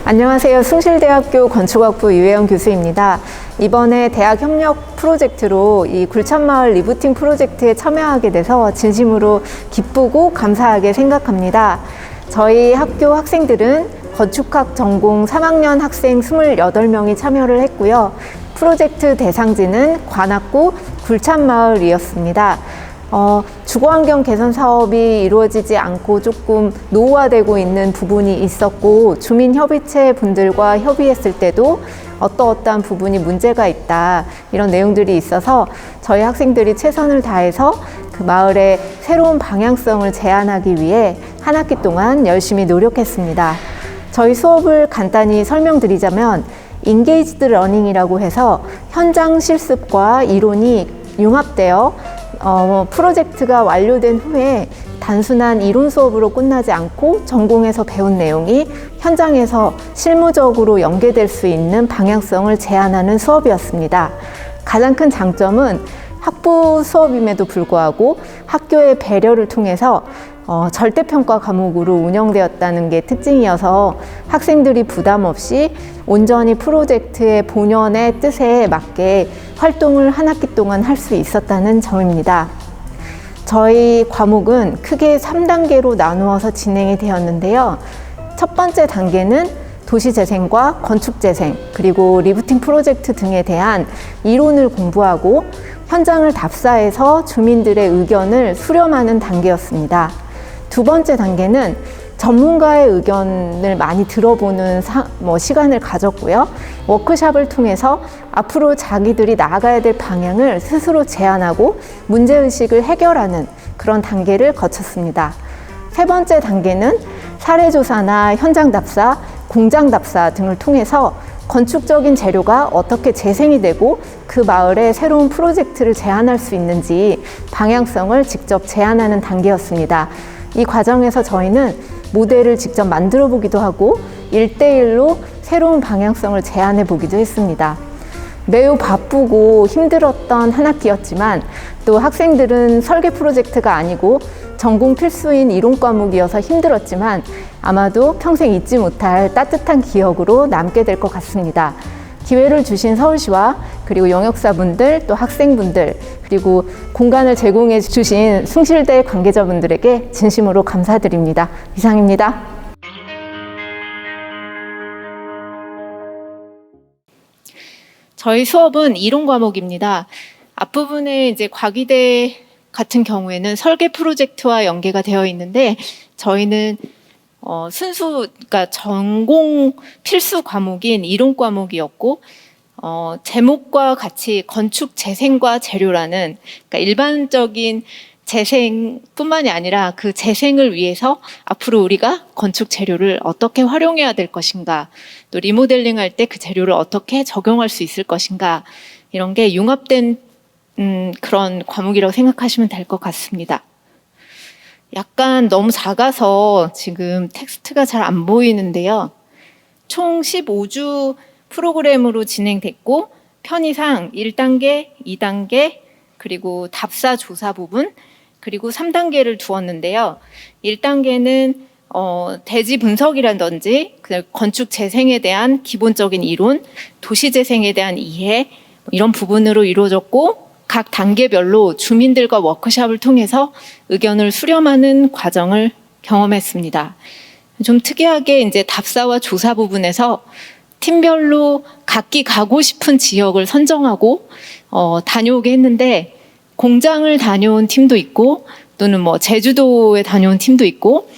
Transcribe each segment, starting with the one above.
안녕하세요. 숭실대학교 건축학부 유혜영 교수입니다. 이번에 대학 협력 프로젝트로 이 굴참마을 리부팅 프로젝트에 참여하게 돼서 진심으로 기쁘고 감사하게 생각합니다. 저희 학교 학생들은 건축학 전공 3학년 학생 28명이 참여를 했고요. 프로젝트 대상지는 관악구 굴참마을이었습니다. 주거환경 개선 사업이 이루어지지 않고 조금 노후화되고 있는 부분이 있었고, 주민협의체 분들과 협의했을 때도 어떠한 부분이 문제가 있다, 이런 내용들이 있어서 저희 학생들이 최선을 다해서 그 마을의 새로운 방향성을 제안하기 위해 한 학기 동안 열심히 노력했습니다. 저희 수업을 간단히 설명드리자면 인게이지드 러닝이라고 해서 현장 실습과 이론이 융합되어 프로젝트가 완료된 후에 단순한 이론 수업으로 끝나지 않고 전공에서 배운 내용이 현장에서 실무적으로 연계될 수 있는 방향성을 제안하는 수업이었습니다. 가장 큰 장점은 학부 수업임에도 불구하고 학교의 배려를 통해서 절대평가 과목으로 운영되었다는 게 특징이어서 학생들이 부담 없이 온전히 프로젝트의 본연의 뜻에 맞게 활동을 한 학기 동안 할 수 있었다는 점입니다. 저희 과목은 크게 3단계로 나누어서 진행이 되었는데요. 첫 번째 단계는 도시재생과 건축재생, 그리고 리부팅 프로젝트 등에 대한 이론을 공부하고 현장을 답사해서 주민들의 의견을 수렴하는 단계였습니다. 두 번째 단계는 전문가의 의견을 많이 들어보는 시간을 가졌고요. 워크숍을 통해서 앞으로 자기들이 나아가야 될 방향을 스스로 제안하고 문제의식을 해결하는 그런 단계를 거쳤습니다. 세 번째 단계는 사례조사나 현장 답사, 공장 답사 등을 통해서 건축적인 재료가 어떻게 재생이 되고 그 마을에 새로운 프로젝트를 제안할 수 있는지 방향성을 직접 제안하는 단계였습니다. 이 과정에서 저희는 모델을 직접 만들어 보기도 하고 1대1로 새로운 방향성을 제안해 보기도 했습니다. 매우 바쁘고 힘들었던 한 학기였지만 또 학생들은 설계 프로젝트가 아니고 전공 필수인 이론 과목이어서 힘들었지만 아마도 평생 잊지 못할 따뜻한 기억으로 남게 될 것 같습니다. 기회를 주신 서울시와 그리고 영역사분들, 또 학생분들, 그리고 공간을 제공해 주신 숭실대 관계자분들에게 진심으로 감사드립니다. 이상입니다. 저희 수업은 이론 과목입니다. 앞부분에 이제 과기대 같은 경우에는 설계 프로젝트와 연계가 되어 있는데 저희는 그러니까 전공 필수 과목인 이론 과목이었고 제목과 같이 건축 재생과 재료라는, 그러니까 일반적인 재생뿐만이 아니라 그 재생을 위해서 앞으로 우리가 건축 재료를 어떻게 활용해야 될 것인가, 또 리모델링 할 때 그 재료를 어떻게 적용할 수 있을 것인가, 이런 게 융합된 그런 과목이라고 생각하시면 될 것 같습니다. 약간 너무 작아서 지금 텍스트가 잘 안 보이는데요. 총 15주 프로그램으로 진행됐고 편의상 1단계, 2단계, 그리고 답사 조사 부분, 그리고 3단계를 두었는데요. 1단계는 대지 분석이라든지 건축 재생에 대한 기본적인 이론, 도시 재생에 대한 이해, 이런 부분으로 이루어졌고 각 단계별로 주민들과 워크숍을 통해서 의견을 수렴하는 과정을 경험했습니다. 좀 특이하게 이제 답사와 조사 부분에서 팀별로 각기 가고 싶은 지역을 선정하고 다녀오게 했는데, 공장을 다녀온 팀도 있고 또는 제주도에 다녀온 팀도 있고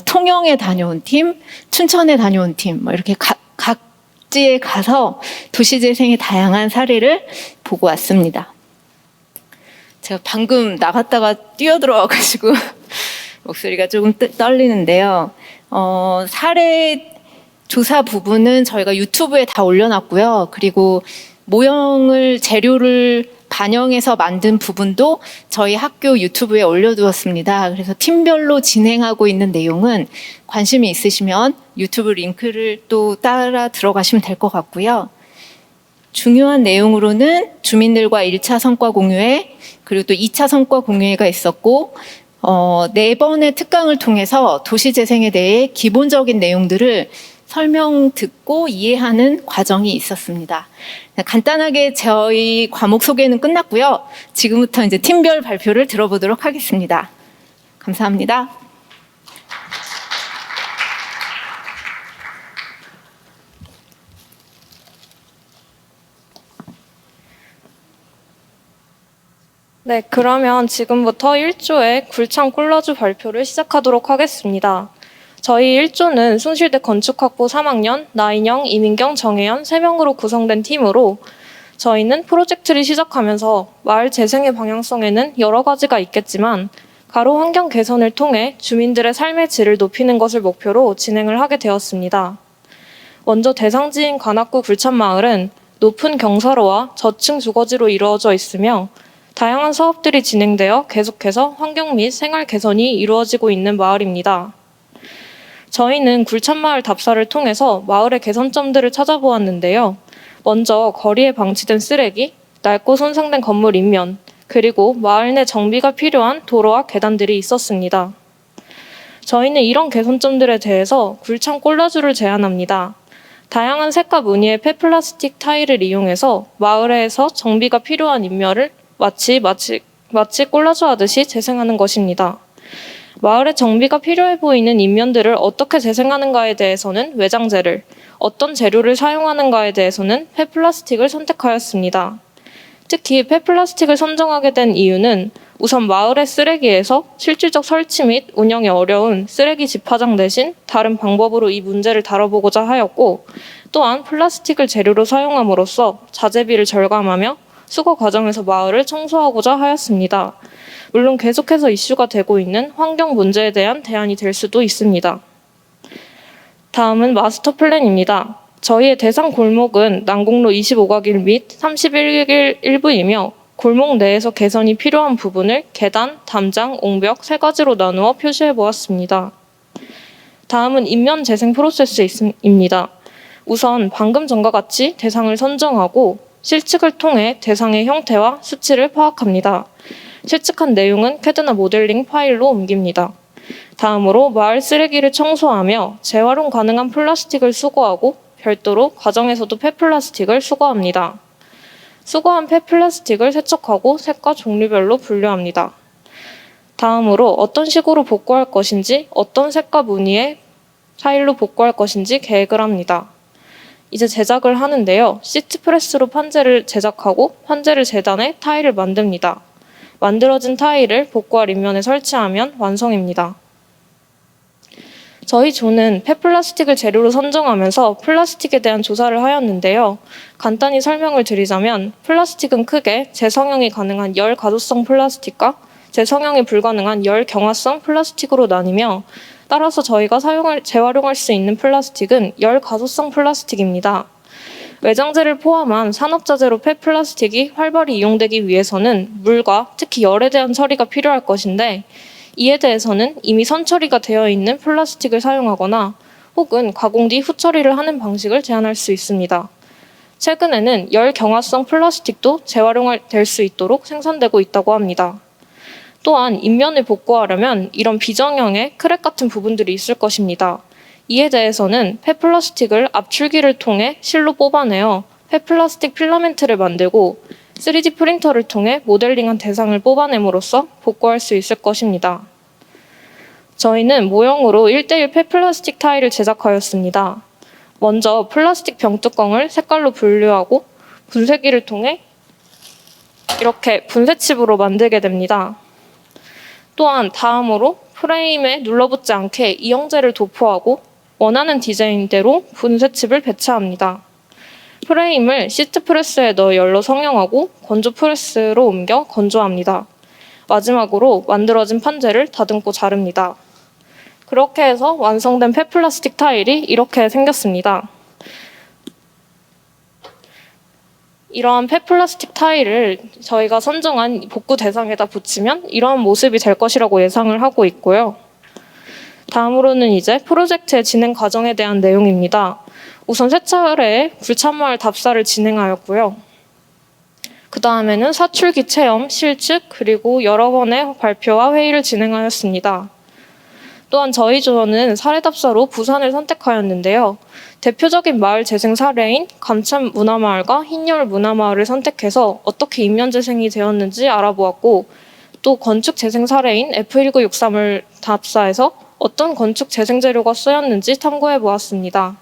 통영에 다녀온 팀, 춘천에 다녀온 팀, 이렇게 각지에 가서 도시재생의 다양한 사례를 보고 왔습니다. 제가 방금 나갔다가 뛰어들어와가지고 목소리가 조금 떨리는데요. 사례 조사 부분은 저희가 유튜브에 다 올려놨고요. 그리고 모형을 재료를 반영해서 만든 부분도 저희 학교 유튜브에 올려두었습니다. 그래서 팀별로 진행하고 있는 내용은 관심이 있으시면 유튜브 링크를 또 따라 들어가시면 될 것 같고요. 중요한 내용으로는 주민들과 1차 성과 공유회, 그리고 또 2차 성과 공유회가 있었고, 4번의 특강을 통해서 도시재생에 대해 기본적인 내용들을 설명 듣고 이해하는 과정이 있었습니다. 간단하게 저희 과목 소개는 끝났고요. 지금부터 이제 팀별 발표를 들어보도록 하겠습니다. 감사합니다. 네, 그러면 지금부터 1조의 굴창 콜라주 발표를 시작하도록 하겠습니다. 저희 1조는 숭실대 건축학부 3학년 나인영, 이민경, 정혜연 3명으로 구성된 팀으로 저희는 프로젝트를 시작하면서 마을 재생의 방향성에는 여러 가지가 있겠지만 가로 환경 개선을 통해 주민들의 삶의 질을 높이는 것을 목표로 진행을 하게 되었습니다. 먼저 대상지인 관악구 굴참마을은 높은 경사로와 저층 주거지로 이루어져 있으며 다양한 사업들이 진행되어 계속해서 환경 및 생활 개선이 이루어지고 있는 마을입니다. 저희는 굴참마을 답사를 통해서 마을의 개선점들을 찾아보았는데요. 먼저 거리에 방치된 쓰레기, 낡고 손상된 건물 인면, 그리고 마을 내 정비가 필요한 도로와 계단들이 있었습니다. 저희는 이런 개선점들에 대해서 굴창 콜라주를 제안합니다. 다양한 색과 무늬의 폐플라스틱 타일을 이용해서 마을에서 정비가 필요한 인면을 마치 콜라주 하듯이 재생하는 것입니다. 마을에 정비가 필요해 보이는 인면들을 어떻게 재생하는가에 대해서는 외장재를, 어떤 재료를 사용하는가에 대해서는 폐플라스틱을 선택하였습니다. 특히 폐플라스틱을 선정하게 된 이유는 우선 마을의 쓰레기에서 실질적 설치 및 운영이 어려운 쓰레기 집화장 대신 다른 방법으로 이 문제를 다뤄보고자 하였고, 또한 플라스틱을 재료로 사용함으로써 자재비를 절감하며 수거 과정에서 마을을 청소하고자 하였습니다. 물론 계속해서 이슈가 되고 있는 환경 문제에 대한 대안이 될 수도 있습니다. 다음은 마스터 플랜입니다. 저희의 대상 골목은 난곡로 25가길 및 31길 일부이며 골목 내에서 개선이 필요한 부분을 계단, 담장, 옹벽 3가지로 나누어 표시해 보았습니다. 다음은 인면 재생 프로세스입니다. 우선 방금 전과 같이 대상을 선정하고 실측을 통해 대상의 형태와 수치를 파악합니다. 실측한 내용은 캐드나 모델링 파일로 옮깁니다. 다음으로 마을 쓰레기를 청소하며 재활용 가능한 플라스틱을 수거하고 별도로 과정에서도 폐플라스틱을 수거합니다. 수거한 폐플라스틱을 세척하고 색과 종류별로 분류합니다. 다음으로 어떤 식으로 복구할 것인지, 어떤 색과 무늬의 타일로 복구할 것인지 계획을 합니다. 이제 제작을 하는데요. 시트프레스로 판재를 제작하고 판재를 재단해 타일을 만듭니다. 만들어진 타일을 복구할 인면에 설치하면 완성입니다. 저희 조는 폐플라스틱을 재료로 선정하면서 플라스틱에 대한 조사를 하였는데요. 간단히 설명을 드리자면 플라스틱은 크게 재성형이 가능한 열 가소성 플라스틱과 재성형이 불가능한 열 경화성 플라스틱으로 나뉘며 따라서 저희가 재활용할 수 있는 플라스틱은 열 가소성 플라스틱입니다. 외장재를 포함한 산업자재로 폐플라스틱이 활발히 이용되기 위해서는 물과 특히 열에 대한 처리가 필요할 것인데 이에 대해서는 이미 선처리가 되어 있는 플라스틱을 사용하거나 혹은 가공 뒤 후처리를 하는 방식을 제한할 수 있습니다. 최근에는 열 경화성 플라스틱도 재활용될 수 있도록 생산되고 있다고 합니다. 또한 인면을 복구하려면 이런 비정형의 크랙 같은 부분들이 있을 것입니다. 이에 대해서는 폐플라스틱을 압출기를 통해 실로 뽑아내어 폐플라스틱 필라멘트를 만들고 3D 프린터를 통해 모델링한 대상을 뽑아냄으로써 복구할 수 있을 것입니다. 저희는 모형으로 1:1 폐플라스틱 타일을 제작하였습니다. 먼저 플라스틱 병뚜껑을 색깔로 분류하고 분쇄기를 통해 이렇게 분쇄칩으로 만들게 됩니다. 또한 다음으로 프레임에 눌러붙지 않게 이형제를 도포하고 원하는 디자인대로 분쇄칩을 배치합니다. 프레임을 시트프레스에 넣어 열로 성형하고 건조프레스로 옮겨 건조합니다. 마지막으로 만들어진 판재를 다듬고 자릅니다. 그렇게 해서 완성된 폐플라스틱 타일이 이렇게 생겼습니다. 이러한 폐플라스틱 타일을 저희가 선정한 복구 대상에다 붙이면 이러한 모습이 될 것이라고 예상을 하고 있고요. 다음으로는 이제 프로젝트의 진행 과정에 대한 내용입니다. 우선 세 차례 굴참마을 답사를 진행하였고요. 그 다음에는 사출기 체험, 실측, 그리고 여러 번의 발표와 회의를 진행하였습니다. 또한 저희 조원은 사례답사로 부산을 선택하였는데요. 대표적인 마을 재생 사례인 감참 문화마을과 흰여울 문화마을을 선택해서 어떻게 인면 재생이 되었는지 알아보았고, 또 건축 재생 사례인 F1963을 답사해서 어떤 건축 재생 재료가 쓰였는지 탐구해 보았습니다.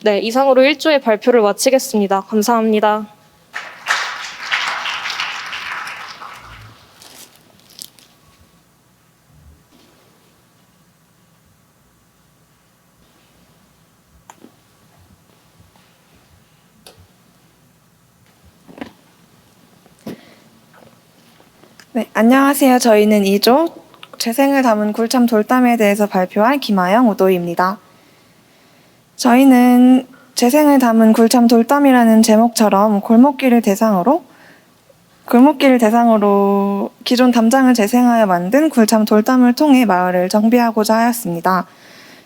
네, 이상으로 1조의 발표를 마치겠습니다. 감사합니다. 네, 안녕하세요. 저희는 2조 재생을 담은 굴참 돌담에 대해서 발표할 김아영 우도희입니다. 저희는 재생을 담은 굴참 돌담이라는 제목처럼 골목길을 대상으로 기존 담장을 재생하여 만든 굴참 돌담을 통해 마을을 정비하고자 하였습니다.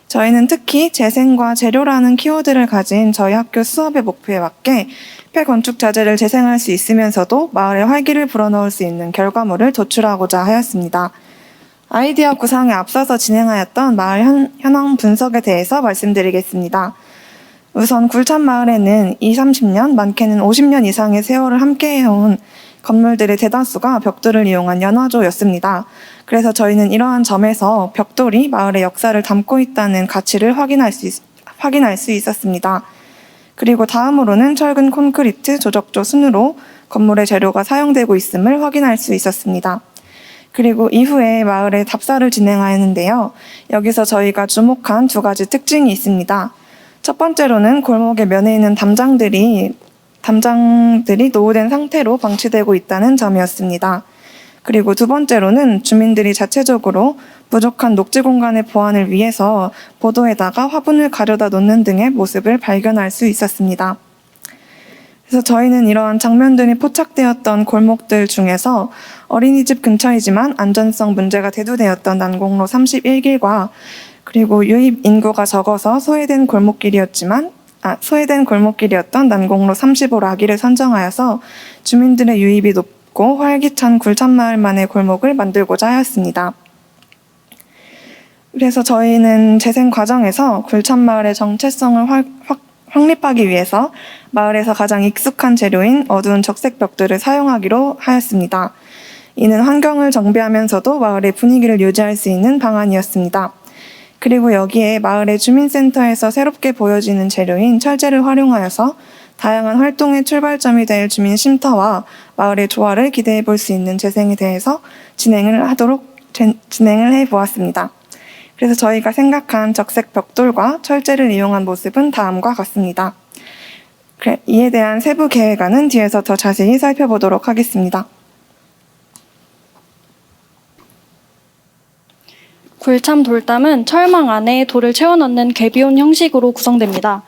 저희는 특히 재생과 재료라는 키워드를 가진 저희 학교 수업의 목표에 맞게 폐건축 자재를 재생할 수 있으면서도 마을에 활기를 불어넣을 수 있는 결과물을 도출하고자 하였습니다. 아이디어 구상에 앞서서 진행하였던 마을 현황 분석에 대해서 말씀드리겠습니다. 우선 굴참마을에는 20-30년, 많게는 50년 이상의 세월을 함께 해온 건물들의 대다수가 벽돌을 이용한 연화조였습니다. 그래서 저희는 이러한 점에서 벽돌이 마을의 역사를 담고 있다는 가치를 확인할 수 있었습니다. 그리고 다음으로는 철근 콘크리트 조적조 순으로 건물의 재료가 사용되고 있음을 확인할 수 있었습니다. 그리고 이후에 마을의 답사를 진행하였는데요. 여기서 저희가 주목한 두 가지 특징이 있습니다. 첫 번째로는 골목의 면에 있는 담장들이 노후된 상태로 방치되고 있다는 점이었습니다. 그리고 두 번째로는 주민들이 자체적으로 부족한 녹지 공간의 보완을 위해서 보도에다가 화분을 가려다 놓는 등의 모습을 발견할 수 있었습니다. 그래서 저희는 이러한 장면들이 포착되었던 골목들 중에서 어린이집 근처이지만 안전성 문제가 대두되었던 난공로 31길과 그리고 유입 인구가 적어서 소외된 골목길이었던 난공로 35라기를 선정하여서 주민들의 유입이 높고 활기찬 굴참마을만의 골목을 만들고자 하였습니다. 그래서 저희는 재생 과정에서 굴참마을의 정체성을 확립하기 위해서 마을에서 가장 익숙한 재료인 어두운 적색 벽돌을 사용하기로 하였습니다. 이는 환경을 정비하면서도 마을의 분위기를 유지할 수 있는 방안이었습니다. 그리고 여기에 마을의 주민센터에서 새롭게 보여지는 재료인 철제를 활용하여서 다양한 활동의 출발점이 될 주민 쉼터와 마을의 조화를 기대해 볼 수 있는 재생에 대해서 진행을 해보았습니다. 그래서 저희가 생각한 적색 벽돌과 철제를 이용한 모습은 다음과 같습니다. 이에 대한 세부 계획안은 뒤에서 더 자세히 살펴보도록 하겠습니다. 굴참 돌담은 철망 안에 돌을 채워넣는 개비온 형식으로 구성됩니다.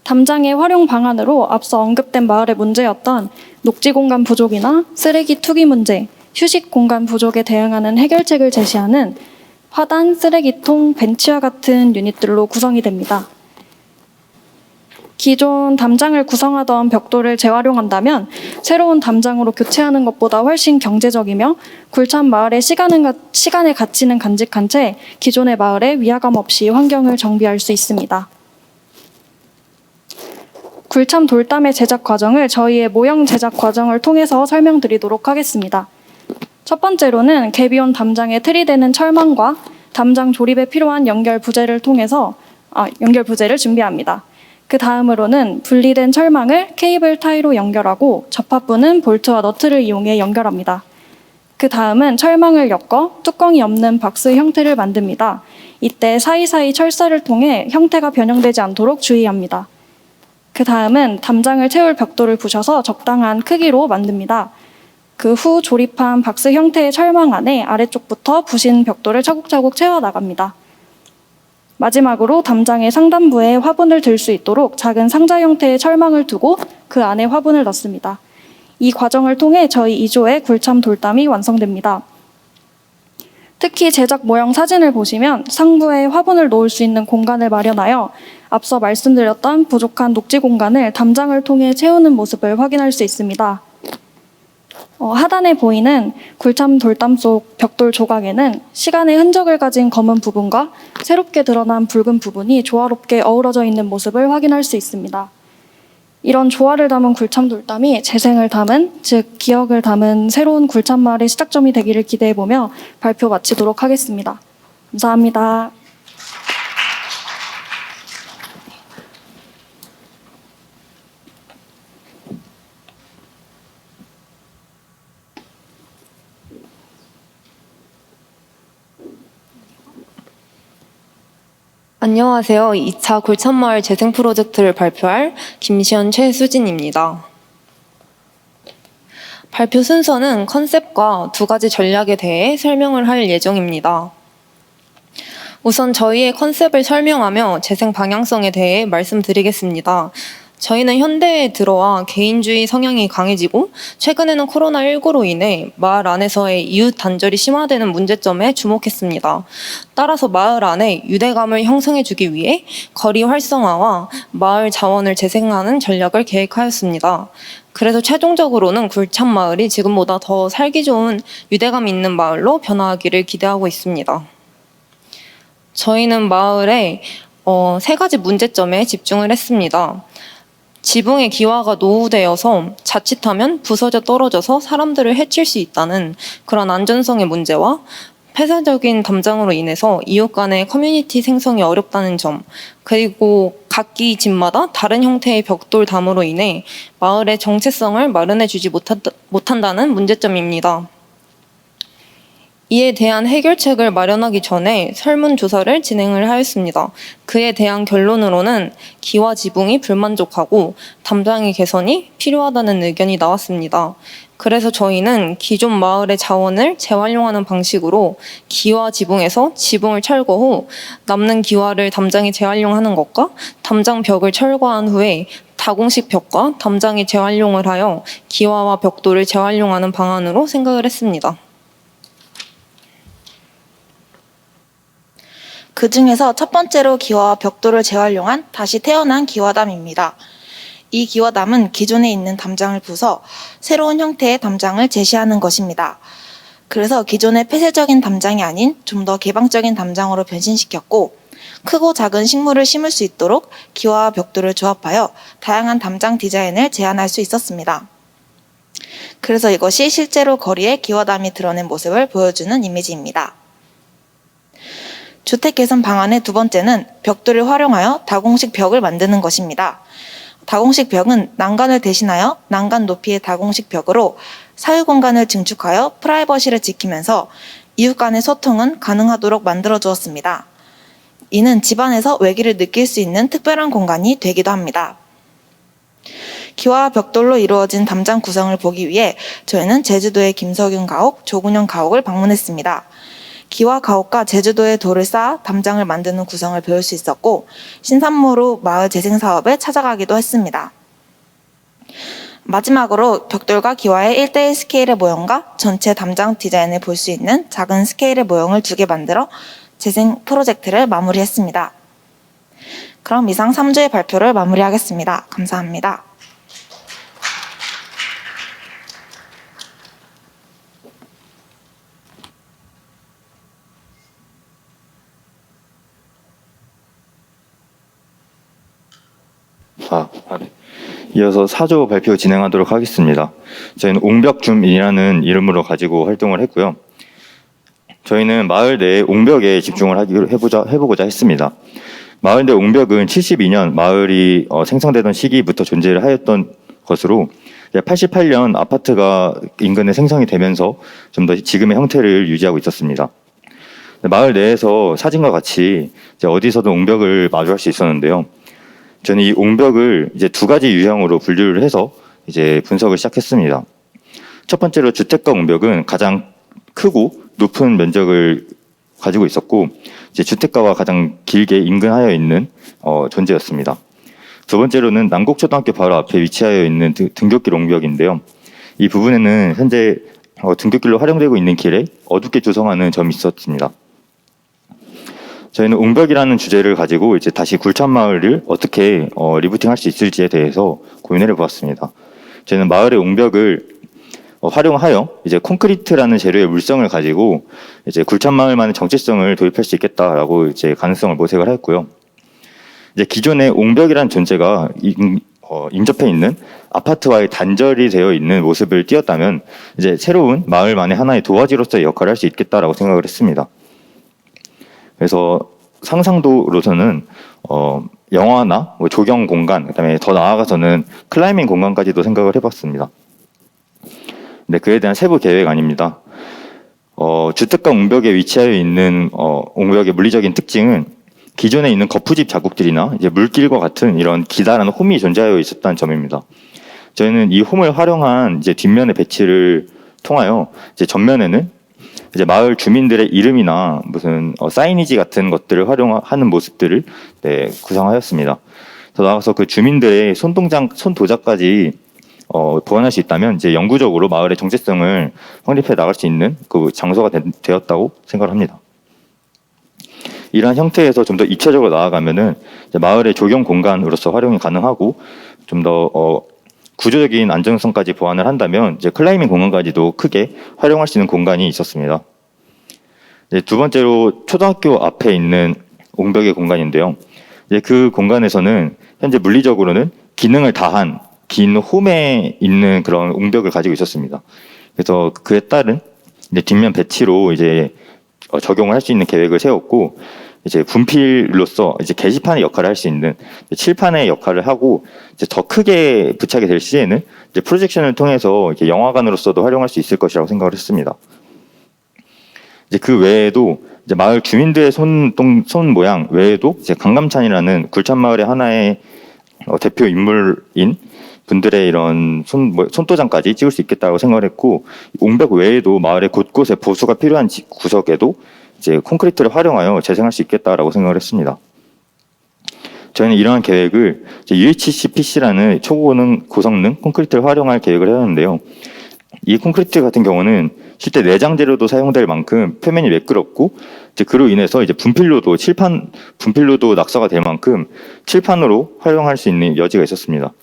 담장의 활용 방안으로 앞서 언급된 마을의 문제였던 녹지 공간 부족이나 쓰레기 투기 문제, 휴식 공간 부족에 대응하는 해결책을 제시하는 화단, 쓰레기통, 벤치와 같은 유닛들로 구성이 됩니다. 기존 담장을 구성하던 벽돌을 재활용한다면 새로운 담장으로 교체하는 것보다 훨씬 경제적이며 굴참 마을의 시간의 가치는 간직한 채 기존의 마을에 위화감 없이 환경을 정비할 수 있습니다. 굴참 돌담의 제작 과정을 저희의 모형 제작 과정을 통해서 설명드리도록 하겠습니다. 첫 번째로는 개비온 담장에 틀이되는 철망과 담장 조립에 필요한 연결 부재를 준비합니다. 그 다음으로는 분리된 철망을 케이블 타이로 연결하고 접합부는 볼트와 너트를 이용해 연결합니다. 그 다음은 철망을 엮어 뚜껑이 없는 박스 형태를 만듭니다. 이때 사이사이 철사를 통해 형태가 변형되지 않도록 주의합니다. 그 다음은 담장을 채울 벽돌을 부셔서 적당한 크기로 만듭니다. 그 후 조립한 박스 형태의 철망 안에 아래쪽부터 부신 벽돌을 차곡차곡 채워 나갑니다. 마지막으로 담장의 상단부에 화분을 들 수 있도록 작은 상자 형태의 철망을 두고 그 안에 화분을 넣습니다. 이 과정을 통해 저희 2조의 굴참 돌담이 완성됩니다. 특히 제작 모형 사진을 보시면 상부에 화분을 놓을 수 있는 공간을 마련하여 앞서 말씀드렸던 부족한 녹지 공간을 담장을 통해 채우는 모습을 확인할 수 있습니다. 하단에 보이는 굴참 돌담 속 벽돌 조각에는 시간의 흔적을 가진 검은 부분과 새롭게 드러난 붉은 부분이 조화롭게 어우러져 있는 모습을 확인할 수 있습니다. 이런 조화를 담은 굴참 돌담이 재생을 담은, 즉 기억을 담은 새로운 굴참 마을의 시작점이 되기를 기대해보며 발표 마치도록 하겠습니다. 감사합니다. 안녕하세요. 2차 굴참마을 재생 프로젝트를 발표할 김시현 최수진입니다. 발표 순서는 컨셉과 2가지 전략에 대해 설명을 할 예정입니다. 우선 저희의 컨셉을 설명하며 재생 방향성에 대해 말씀드리겠습니다. 저희는 현대에 들어와 개인주의 성향이 강해지고 최근에는 코로나19로 인해 마을 안에서의 이웃 단절이 심화되는 문제점에 주목했습니다. 따라서 마을 안에 유대감을 형성해주기 위해 거리 활성화와 마을 자원을 재생하는 전략을 계획하였습니다. 그래서 최종적으로는 굴참 마을이 지금보다 더 살기 좋은 유대감 있는 마을로 변화하기를 기대하고 있습니다. 저희는 마을에 3가지 문제점에 집중을 했습니다. 지붕의 기와가 노후되어서 자칫하면 부서져 떨어져서 사람들을 해칠 수 있다는 그런 안전성의 문제와 폐쇄적인 담장으로 인해서 이웃 간의 커뮤니티 생성이 어렵다는 점, 그리고 각기 집마다 다른 형태의 벽돌담으로 인해 마을의 정체성을 마련해주지 못한다는 문제점입니다. 이에 대한 해결책을 마련하기 전에 설문조사를 진행을 하였습니다. 그에 대한 결론으로는 기와 지붕이 불만족하고 담장의 개선이 필요하다는 의견이 나왔습니다. 그래서 저희는 기존 마을의 자원을 재활용하는 방식으로 기와 지붕에서 지붕을 철거 후 남는 기와를 담장에 재활용하는 것과 담장 벽을 철거한 후에 다공식 벽과 담장에 재활용을 하여 기와와 벽돌을 재활용하는 방안으로 생각을 했습니다. 그 중에서 첫 번째로 기와와 벽돌을 재활용한 다시 태어난 기와담입니다. 이 기와담은 기존에 있는 담장을 부숴 새로운 형태의 담장을 제시하는 것입니다. 그래서 기존의 폐쇄적인 담장이 아닌 좀 더 개방적인 담장으로 변신시켰고, 크고 작은 식물을 심을 수 있도록 기와와 벽돌을 조합하여 다양한 담장 디자인을 제안할 수 있었습니다. 그래서 이것이 실제로 거리에 기와담이 드러낸 모습을 보여주는 이미지입니다. 주택 개선 방안의 2번째는 벽돌을 활용하여 다공식 벽을 만드는 것입니다. 다공식 벽은 난간을 대신하여 난간 높이의 다공식 벽으로 사유 공간을 증축하여 프라이버시를 지키면서 이웃 간의 소통은 가능하도록 만들어 주었습니다. 이는 집안에서 외기를 느낄 수 있는 특별한 공간이 되기도 합니다. 기와와 벽돌로 이루어진 담장 구성을 보기 위해 저희는 제주도의 김석윤 가옥, 조군영 가옥을 방문했습니다. 기와 가옥과 제주도의 돌을 쌓아 담장을 만드는 구성을 배울 수 있었고, 신산모로 마을 재생 사업에 찾아가기도 했습니다. 마지막으로 벽돌과 기와의 1:1 스케일의 모형과 전체 담장 디자인을 볼 수 있는 작은 스케일의 모형을 2개 만들어 재생 프로젝트를 마무리했습니다. 그럼 이상 3조의 발표를 마무리하겠습니다. 감사합니다. 네. 이어서 4조 발표 진행하도록 하겠습니다. 저희는 옹벽줌이라는 이름으로 가지고 활동을 했고요. 저희는 마을 내 옹벽에 집중을 해보고자 했습니다. 마을 내 옹벽은 72년 마을이 생성되던 시기부터 존재를 하였던 것으로 88년 아파트가 인근에 생성이 되면서 좀 더 지금의 형태를 유지하고 있었습니다. 마을 내에서 사진과 같이 어디서든 옹벽을 마주할 수 있었는데요. 저는 이 옹벽을 이제 2가지 유형으로 분류를 해서 이제 분석을 시작했습니다. 첫 번째로 주택가 옹벽은 가장 크고 높은 면적을 가지고 있었고, 이제 주택가와 가장 길게 인근하여 있는 존재였습니다. 2번째로는 남곡초등학교 바로 앞에 위치하여 있는 등굣길 옹벽인데요. 이 부분에는 현재 등굣길로 활용되고 있는 길에 어둡게 조성하는 점이 있었습니다. 저희는 옹벽이라는 주제를 가지고 이제 다시 굴참마을을 어떻게 리부팅할 수 있을지에 대해서 고민을 해보았습니다. 저희는 마을의 옹벽을 활용하여 이제 콘크리트라는 재료의 물성을 가지고 이제 굴참마을만의 정체성을 도입할 수 있겠다라고 이제 가능성을 모색을 했고요. 이제 기존의 옹벽이라는 존재가 인접해 있는 아파트와의 단절이 되어 있는 모습을 띄었다면 이제 새로운 마을만의 하나의 도화지로서의 역할을 할 수 있겠다라고 생각을 했습니다. 그래서 상상도로서는 영화나 조경 공간, 그다음에 더 나아가서는 클라이밍 공간까지도 생각을 해봤습니다. 근데 그에 대한 세부 계획 아닙니다. 주택가 옹벽에 위치하여 있는 옹벽의 물리적인 특징은 기존에 있는 거푸집 자국들이나 이제 물길과 같은 이런 기다란 홈이 존재하여 있었다는 점입니다. 저희는 이 홈을 활용한 이제 뒷면의 배치를 통하여 이제 전면에는 이제 마을 주민들의 이름이나 무슨 사이니지 같은 것들을 활용하는 모습들을 구상하였습니다. 더 나아가서 그 주민들의 손도자까지 보완할 수 있다면 이제 영구적으로 마을의 정체성을 확립해 나갈 수 있는 그 장소가 되었다고 생각을 합니다. 이러한 형태에서 좀 더 입체적으로 나아가면은 마을의 조경 공간으로서 활용이 가능하고 좀 더 구조적인 안정성까지 보완을 한다면 이제 클라이밍 공간까지도 크게 활용할 수 있는 공간이 있었습니다. 이제 두 번째로 초등학교 앞에 있는 옹벽의 공간인데요. 이제 그 공간에서는 현재 물리적으로는 기능을 다한 긴 홈에 있는 그런 옹벽을 가지고 있었습니다. 그래서 그에 따른 이제 뒷면 배치로 이제 적용을 할 수 있는 계획을 세웠고 이제 분필로서 이제 게시판의 역할을 할 수 있는 칠판의 역할을 하고 이제 더 크게 부착이 될 시에는 이제 프로젝션을 통해서 이렇게 영화관으로서도 활용할 수 있을 것이라고 생각을 했습니다. 이제 그 외에도 이제 마을 주민들의 손 모양 외에도 이제 강감찬이라는 굴참마을의 하나의 대표 인물인 분들의 이런 손도장까지 찍을 수 있겠다고 생각을 했고 옹벽 외에도 마을의 곳곳에 보수가 필요한 구석에도 이제 콘크리트를 활용하여 재생할 수 있겠다라고 생각을 했습니다. 저희는 이러한 계획을 UHCPC라는 고성능 콘크리트를 활용할 계획을 해왔는데요. 이 콘크리트 같은 경우는 실제 내장 재료도 사용될 만큼 표면이 매끄럽고 이제 그로 인해서 이제 분필로도 낙서가 될 만큼 칠판으로 활용할 수 있는 여지가 있었습니다.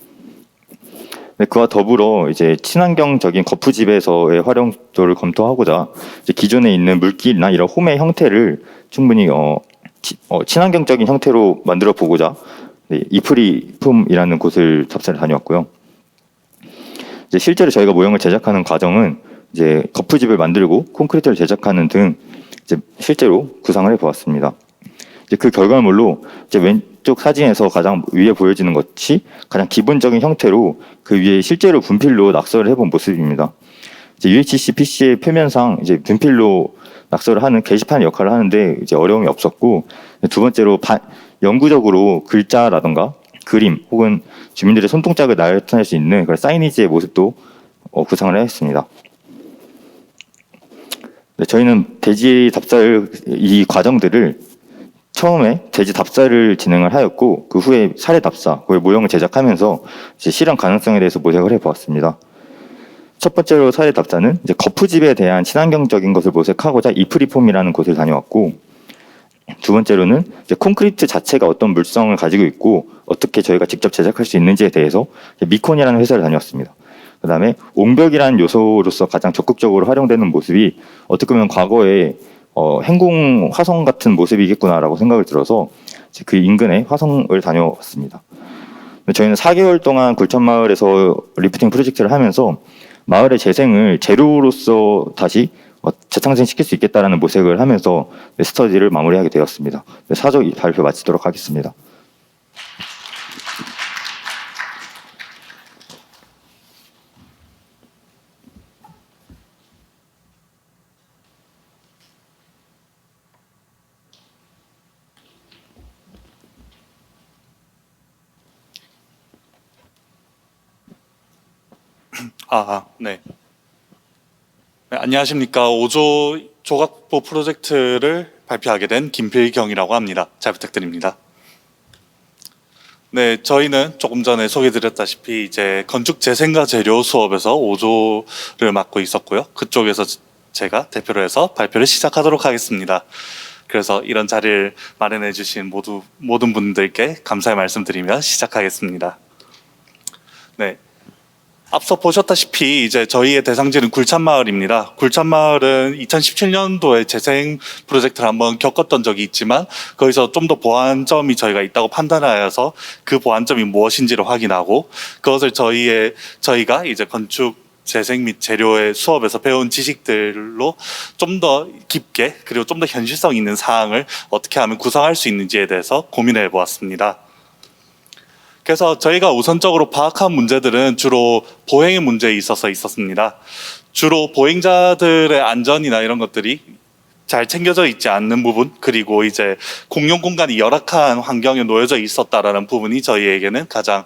그와 더불어 이제 친환경적인 거푸집에서의 활용도를 검토하고자 이제 기존에 있는 물길이나 이런 홈의 형태를 충분히 친환경적인 형태로 만들어 보고자 이프리품이라는 곳을 답사를 다녀왔고요. 이제 실제로 저희가 모형을 제작하는 과정은 이제 거푸집을 만들고 콘크리트를 제작하는 등 이제 실제로 구상을 해보았습니다. 이제 그 결과물로 이제 왼쪽 사진에서 가장 위에 보여지는 것이 가장 기본적인 형태로 그 위에 실제로 분필로 낙서를 해본 모습입니다. 이제 UHC PC의 표면상 이제 분필로 낙서를 하는 게시판 역할을 하는데 이제 어려움이 없었고 두 번째로 영구적으로 글자라던가 그림 혹은 주민들의 손동작을 나타낼 수 있는 그런 사이니지의 모습도 구상을 했습니다. 네, 저희는 대지 답사를 이 과정들을 처음에 대지 답사를 진행을 하였고 그 후에 사례 답사, 그 모형을 제작하면서 이제 실현 가능성에 대해서 모색을 해보았습니다. 첫 번째로 사례 답사는 이제 거푸집에 대한 친환경적인 것을 모색하고자 이프리폼이라는 곳을 다녀왔고 두 번째로는 이제 콘크리트 자체가 어떤 물성을 가지고 있고 어떻게 저희가 직접 제작할 수 있는지에 대해서 미콘이라는 회사를 다녀왔습니다. 그 다음에 옹벽이라는 요소로서 가장 적극적으로 활용되는 모습이 어떻게 보면 과거에 행궁 화성 같은 모습이겠구나라고 생각을 들어서 그 인근에 화성을 다녀왔습니다. 저희는 4개월 동안 굴천마을에서 리프팅 프로젝트를 하면서 마을의 재생을 재료로서 다시 재창생시킬 수 있겠다라는 모색을 하면서 스터디를 마무리하게 되었습니다. 사적 발표 마치도록 하겠습니다. 네. 네, 안녕하십니까. 5조 조각보 프로젝트를 발표하게 된 김필경이라고 합니다. 잘 부탁드립니다. 네, 저희는 조금 전에 소개드렸다시피 이제 건축 재생과 재료 수업에서 5조를 맡고 있었고요. 그쪽에서 제가 대표로 해서 발표를 시작하도록 하겠습니다. 그래서 이런 자리를 마련해 주신 모든 분들께 감사의 말씀드리며 시작하겠습니다. 네. 앞서 보셨다시피 이제 저희의 대상지는 굴참마을입니다. 굴참마을은 2017년도에 재생 프로젝트를 한번 겪었던 적이 있지만 거기서 좀 더 보완점이 저희가 있다고 판단하여서 그 보완점이 무엇인지를 확인하고 그것을 저희가 이제 건축 재생 및 재료의 수업에서 배운 지식들로 좀 더 깊게 그리고 좀 더 현실성 있는 사항을 어떻게 하면 구성할 수 있는지에 대해서 고민해 보았습니다. 그래서 저희가 우선적으로 파악한 문제들은 주로 보행의 문제에 있었습니다. 주로 보행자들의 안전이나 이런 것들이 잘 챙겨져 있지 않는 부분, 그리고 이제 공용 공간이 열악한 환경에 놓여져 있었다라는 부분이 저희에게는 가장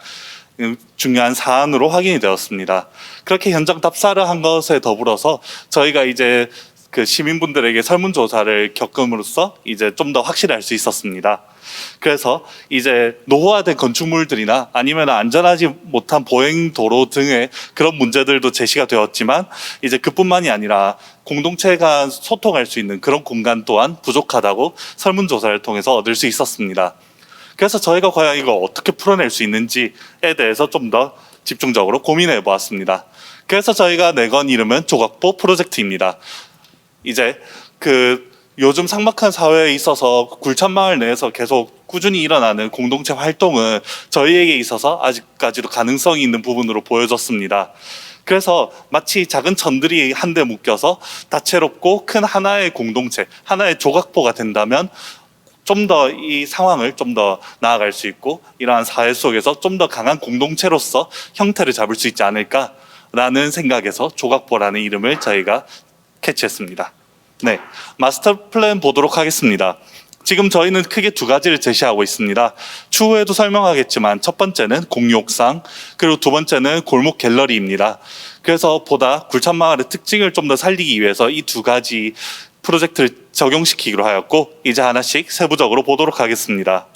중요한 사안으로 확인이 되었습니다. 그렇게 현장 답사를 한 것에 더불어서 저희가 이제 그 시민분들에게 설문조사를 겪음으로써 이제 좀 더 확실할 수 있었습니다. 그래서 이제 노후화된 건축물들이나 아니면 안전하지 못한 보행도로 등의 그런 문제들도 제시가 되었지만 이제 그뿐만이 아니라 공동체 간 소통할 수 있는 그런 공간 또한 부족하다고 설문조사를 통해서 얻을 수 있었습니다. 그래서 저희가 과연 이걸 어떻게 풀어낼 수 있는지에 대해서 좀 더 집중적으로 고민해 보았습니다. 그래서 저희가 내건 이름은 조각보 프로젝트입니다. 이제 요즘 삭막한 사회에 있어서 굴참마을 내에서 계속 꾸준히 일어나는 공동체 활동은 저희에게 있어서 아직까지도 가능성이 있는 부분으로 보여졌습니다. 그래서 마치 작은 천들이 한데 묶여서 다채롭고 큰 하나의 공동체, 하나의 조각보가 된다면 좀 더 이 상황을 좀 더 나아갈 수 있고 이러한 사회 속에서 좀 더 강한 공동체로서 형태를 잡을 수 있지 않을까라는 생각에서 조각보라는 이름을 저희가 캐치했습니다. 네, 마스터 플랜 보도록 하겠습니다. 지금 저희는 크게 두 가지를 제시하고 있습니다. 추후에도 설명하겠지만 첫 번째는 공유옥상, 그리고 두 번째는 골목 갤러리입니다. 그래서 보다 굴참마을의 특징을 좀 더 살리기 위해서 이 두 가지 프로젝트를 적용시키기로 하였고 이제 하나씩 세부적으로 보도록 하겠습니다.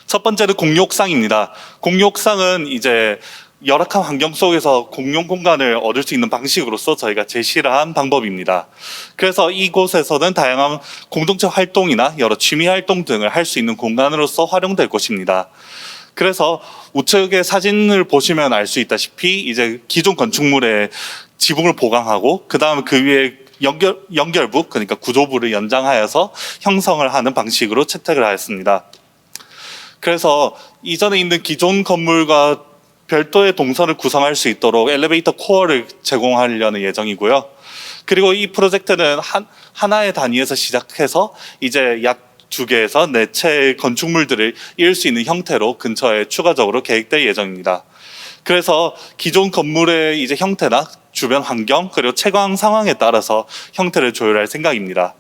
첫 번째는 공유옥상입니다. 공유옥상은 이제 열악한 환경 속에서 공용 공간을 얻을 수 있는 방식으로서 저희가 제시를 한 방법입니다. 그래서 이곳에서는 다양한 공동체 활동이나 여러 취미 활동 등을 할 수 있는 공간으로서 활용될 것입니다. 그래서 우측의 사진을 보시면 알 수 있다시피 이제 기존 건축물의 지붕을 보강하고 그 다음 그 위에 연결부, 그러니까 구조부를 연장하여서 형성을 하는 방식으로 채택을 하였습니다. 그래서 이전에 있는 기존 건물과 별도의 동선을 구성할 수 있도록 엘리베이터 코어를 제공하려는 예정이고요. 그리고 이 프로젝트는 하나의 단위에서 시작해서 이제 약 2개에서 4채의 건축물들을 이을 수 있는 형태로 근처에 추가적으로 계획될 예정입니다. 그래서 기존 건물의 이제 형태나 주변 환경 그리고 채광 상황에 따라서 형태를 조율할 생각입니다.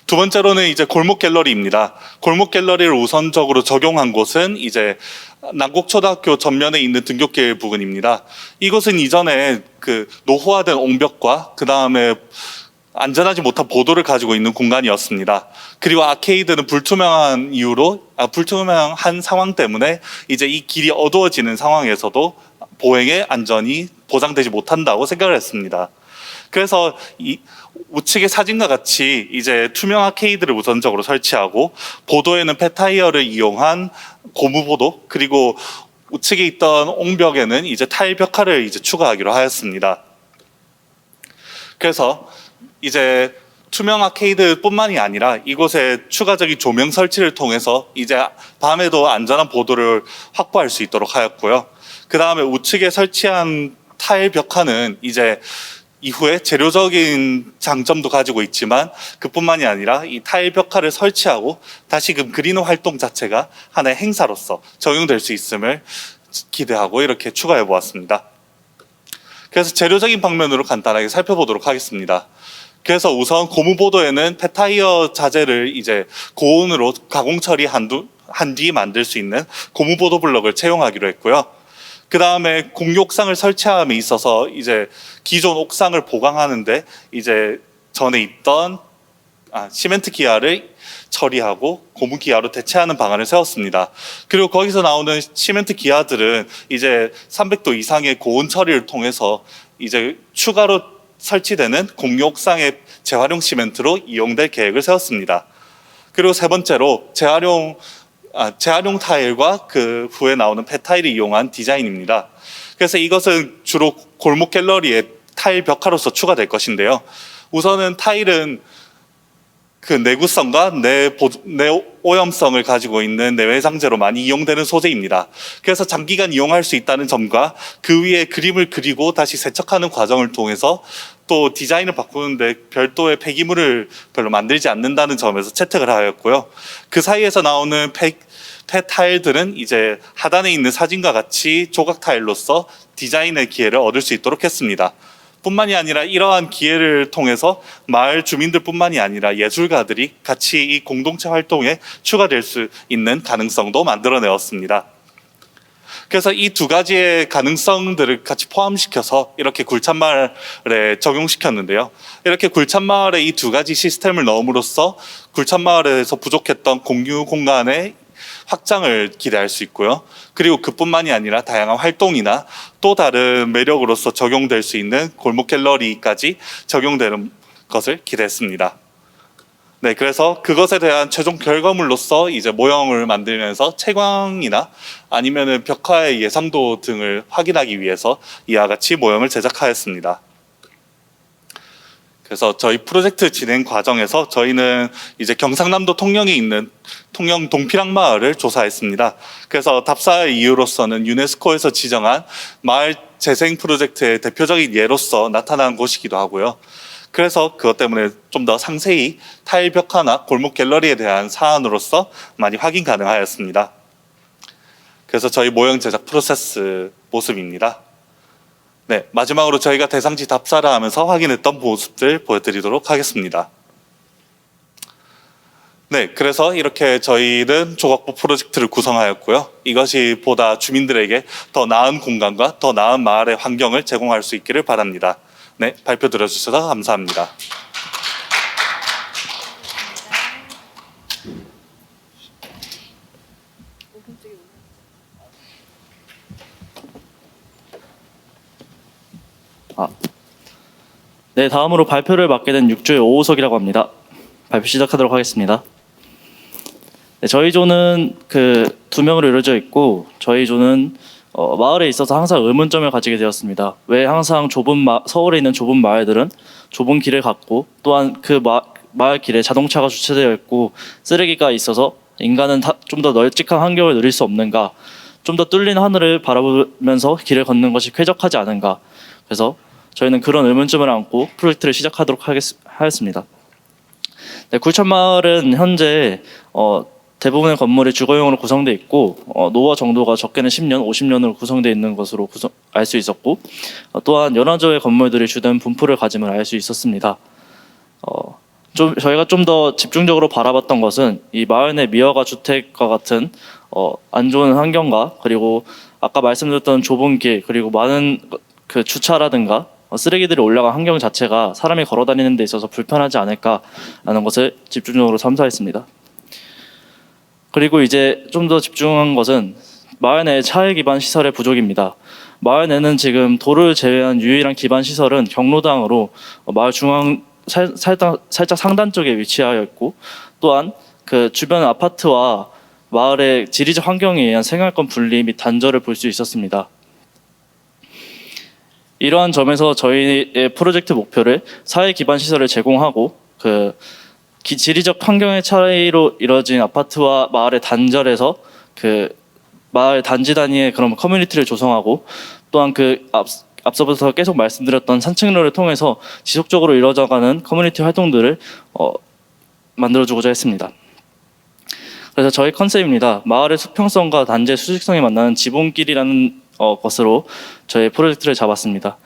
두 번째로는 이제 골목 갤러리입니다. 골목 갤러리를 우선적으로 적용한 곳은 이제 난곡초등학교 전면에 있는 등굣길 부근입니다. 이곳은 이전에 그 노후화된 옹벽과 그 다음에 안전하지 못한 보도를 가지고 있는 공간이었습니다. 그리고 아케이드는 불투명한 상황 때문에 이제 이 길이 어두워지는 상황에서도 보행의 안전이 보장되지 못한다고 생각을 했습니다. 그래서 이 우측의 사진과 같이 이제 투명 아케이드를 우선적으로 설치하고 보도에는 폐타이어를 이용한 고무보도, 그리고 우측에 있던 옹벽에는 이제 타일 벽화를 이제 추가하기로 하였습니다. 그래서 이제 투명 아케이드뿐만이 아니라 이곳에 추가적인 조명 설치를 통해서 이제 밤에도 안전한 보도를 확보할 수 있도록 하였고요. 그 다음에 우측에 설치한 타일 벽화는 이제 이후에 재료적인 장점도 가지고 있지만 그뿐만이 아니라 이 타일 벽화를 설치하고 다시금 그리는 활동 자체가 하나의 행사로서 적용될 수 있음을 기대하고 이렇게 추가해 보았습니다. 그래서 재료적인 방면으로 간단하게 살펴보도록 하겠습니다. 그래서 우선 고무보도에는 폐타이어 자재를 이제 고온으로 가공 처리한 뒤 만들 수 있는 고무보도 블럭을 채용하기로 했고요. 그 다음에 공유 옥상을 설치함에 있어서 이제 기존 옥상을 보강하는데 이제 전에 있던 시멘트 기아를 처리하고 고무 기아로 대체하는 방안을 세웠습니다. 그리고 거기서 나오는 시멘트 기아들은 이제 300도 이상의 고온 처리를 통해서 이제 추가로 설치되는 공유 옥상의 재활용 시멘트로 이용될 계획을 세웠습니다. 그리고 세 번째로 재활용 타일과 그 후에 나오는 폐타일을 이용한 디자인입니다. 그래서 이것은 주로 골목 갤러리의 타일 벽화로서 추가될 것인데요. 우선은 타일은 그 내구성과 내오염성을 가지고 있는 내외장재로 많이 이용되는 소재입니다. 그래서 장기간 이용할 수 있다는 점과 그 위에 그림을 그리고 다시 세척하는 과정을 통해서 또 디자인을 바꾸는데 별도의 폐기물을 별로 만들지 않는다는 점에서 채택을 하였고요. 그 사이에서 나오는 폐타일들은 이제 하단에 있는 사진과 같이 조각 타일로서 디자인의 기회를 얻을 수 있도록 했습니다. 뿐만이 아니라 이러한 기회를 통해서 마을 주민들뿐만이 아니라 예술가들이 같이 이 공동체 활동에 추가될 수 있는 가능성도 만들어내었습니다. 그래서 이 두 가지의 가능성들을 같이 포함시켜서 이렇게 굴참마을에 적용시켰는데요. 이렇게 굴참마을에 이 두 가지 시스템을 넣음으로써 굴참마을에서 부족했던 공유 공간의 확장을 기대할 수 있고요. 그리고 그뿐만이 아니라 다양한 활동이나 또 다른 매력으로서 적용될 수 있는 골목 갤러리까지 적용되는 것을 기대했습니다. 네, 그래서 그것에 대한 최종 결과물로서 이제 모형을 만들면서 채광이나 아니면은 벽화의 예상도 등을 확인하기 위해서 이와 같이 모형을 제작하였습니다. 그래서 저희 프로젝트 진행 과정에서 저희는 이제 경상남도 통영에 있는 통영 동피랑 마을을 조사했습니다. 그래서 답사의 이유로서는 유네스코에서 지정한 마을 재생 프로젝트의 대표적인 예로서 나타난 곳이기도 하고요. 그래서 그것 때문에 좀 더 상세히 타일 벽화나 골목 갤러리에 대한 사안으로서 많이 확인 가능하였습니다. 그래서 저희 모형 제작 프로세스 모습입니다. 네, 마지막으로 저희가 대상지 답사를 하면서 확인했던 모습들 보여드리도록 하겠습니다. 네, 그래서 이렇게 저희는 조각보 프로젝트를 구성하였고요. 이것이 보다 주민들에게 더 나은 공간과 더 나은 마을의 환경을 제공할 수 있기를 바랍니다. 네, 발표 들어주셔서 감사합니다. 네, 다음으로 발표를 맡게 된 6조의 오호석이라고 합니다. 발표 시작하도록 하겠습니다. 네, 저희 조는 그 2명으로 이루어져 있고 저희 조는 마을에 있어서 항상 의문점을 가지게 되었습니다. 왜 항상 서울에 있는 좁은 마을들은 좁은 길을 갖고 또한 그 마을 길에 자동차가 주차되어 있고 쓰레기가 있어서 인간은 좀 더 널찍한 환경을 누릴 수 없는가, 좀 더 뚫린 하늘을 바라보면서 길을 걷는 것이 쾌적하지 않은가. 그래서 저희는 그런 의문점을 안고 프로젝트를 시작하도록 하였습니다. 네, 굴참마을은 현재 대부분의 건물이 주거용으로 구성되어 있고 노후 정도가 적게는 10년, 50년으로 구성되어 있는 것으로 알 수 있었고 또한 연화조의 건물들이 주된 분포를 가짐을 알 수 있었습니다. 저희가 좀 더 집중적으로 바라봤던 것은 이 마을 내 미허가 주택과 같은 안 좋은 환경과 그리고 아까 말씀드렸던 좁은 길 그리고 많은 그 주차라든가 쓰레기들이 올라간 환경 자체가 사람이 걸어 다니는 데 있어서 불편하지 않을까라는 것을 집중적으로 탐사했습니다. 그리고 이제 좀 더 집중한 것은 마을 내 차일 기반 시설의 부족입니다. 마을 내는 지금 도로를 제외한 유일한 기반 시설은 경로당으로 마을 중앙 살짝 상단 쪽에 위치하여 있고 또한 그 주변 아파트와 마을의 지리적 환경에 의한 생활권 분리 및 단절을 볼 수 있었습니다. 이러한 점에서 저희의 프로젝트 목표를 사회 기반 시설을 제공하고 그 지리적 환경의 차이로 이뤄진 아파트와 마을의 단절에서 그 마을 단지 단위의 그런 커뮤니티를 조성하고 또한 그 앞서부터 계속 말씀드렸던 산책로를 통해서 지속적으로 이루어져가는 커뮤니티 활동들을 만들어주고자 했습니다. 그래서 저희 컨셉입니다. 마을의 수평성과 단지의 수직성이 만나는 지붕길이라는 것으로 저희 프로젝트를 잡았습니다.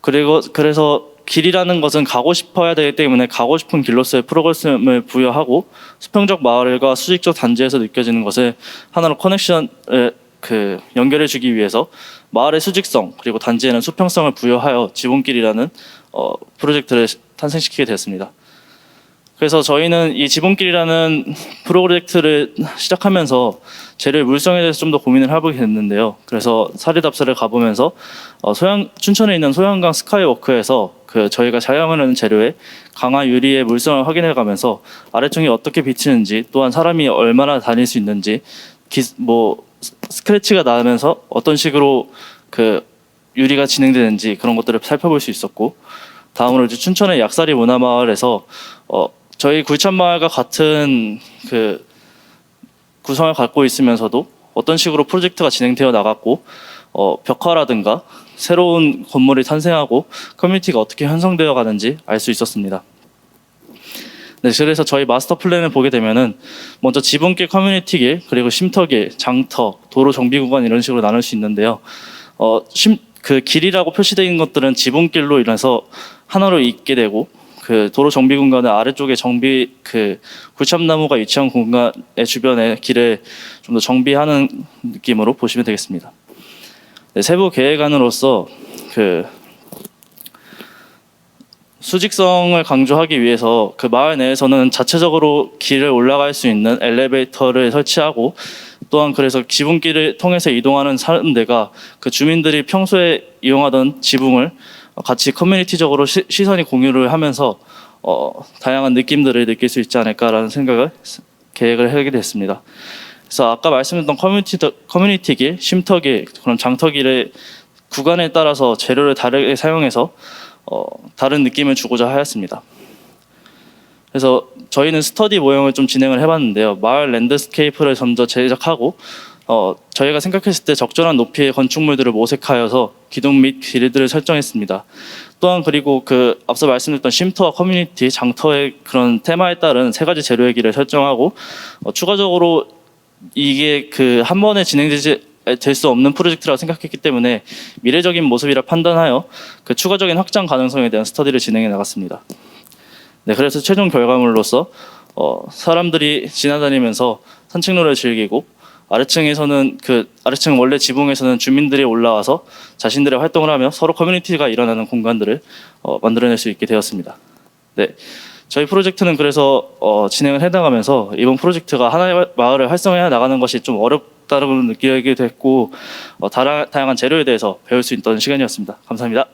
그래서 길이라는 것은 가고 싶어야 되기 때문에 가고 싶은 길로서의 프로그램을 부여하고 수평적 마을과 수직적 단지에서 느껴지는 것을 하나로 커넥션을 연결해주기 위해서 마을의 수직성 그리고 단지에는 수평성을 부여하여 지붕길이라는 프로젝트를 탄생시키게 되었습니다. 그래서 저희는 이 지붕길이라는 프로젝트를 시작하면서 재료의 물성에 대해서 좀 더 고민을 해보게 됐는데요. 그래서 사리답사를 가보면서 춘천에 있는 소양강 스카이워크에서 저희가 사용하는 재료의 강화 유리의 물성을 확인해가면서 아래층이 어떻게 비치는지, 또한 사람이 얼마나 다닐 수 있는지, 스크래치가 나면서 어떤 식으로 유리가 진행되는지 그런 것들을 살펴볼 수 있었고, 다음으로 이제 춘천의 약사리 문화마을에서 저희 굴참마을과 같은 구성을 갖고 있으면서도 어떤 식으로 프로젝트가 진행되어 나갔고, 벽화라든가 새로운 건물이 탄생하고 커뮤니티가 어떻게 형성되어 가는지 알 수 있었습니다. 네, 그래서 저희 마스터 플랜을 보게 되면은 먼저 지붕길, 커뮤니티길, 그리고 쉼터길, 장터, 도로 정비 구간 이런 식으로 나눌 수 있는데요. 길이라고 표시되어 있는 것들은 지붕길로 인해서 하나로 잇게 되고, 도로 정비 공간의 아래쪽에 굴참나무가 위치한 공간의 주변에 길을 좀 더 정비하는 느낌으로 보시면 되겠습니다. 네, 세부 계획안으로서 수직성을 강조하기 위해서 마을 내에서는 자체적으로 길을 올라갈 수 있는 엘리베이터를 설치하고, 또한 그래서 지붕길을 통해서 이동하는 사람들과 주민들이 평소에 이용하던 지붕을 같이 커뮤니티적으로 시선이 공유를 하면서 다양한 느낌들을 느낄 수 있지 않을까라는 계획을 하게 됐습니다. 그래서 아까 말씀드렸던 커뮤니티길, 쉼터길, 그럼 장터길의 구간에 따라서 재료를 다르게 사용해서 다른 느낌을 주고자 하였습니다. 그래서 저희는 스터디 모형을 좀 진행을 해봤는데요. 마을 랜드스케이프를 먼저 제작하고, 저희가 생각했을 때 적절한 높이의 건축물들을 모색하여서 기둥 및 길들을 설정했습니다. 또한 그리고 앞서 말씀드렸던 쉼터와 커뮤니티, 장터의 그런 테마에 따른 세 가지 재료의 길을 설정하고, 추가적으로 이게 한 번에 진행되지 될 수 없는 프로젝트라고 생각했기 때문에 미래적인 모습이라 판단하여 추가적인 확장 가능성에 대한 스터디를 진행해 나갔습니다. 네, 그래서 최종 결과물로서 사람들이 지나다니면서 산책로를 즐기고, 아래층에서는 아래층 원래 지붕에서는 주민들이 올라와서 자신들의 활동을 하며 서로 커뮤니티가 일어나는 공간들을 만들어낼 수 있게 되었습니다. 네, 저희 프로젝트는 그래서 진행을 해나가면서 이번 프로젝트가 하나의 마을을 활성화해 나가는 것이 좀 어렵다고 느끼게 됐고, 다양한 재료에 대해서 배울 수 있던 시간이었습니다. 감사합니다.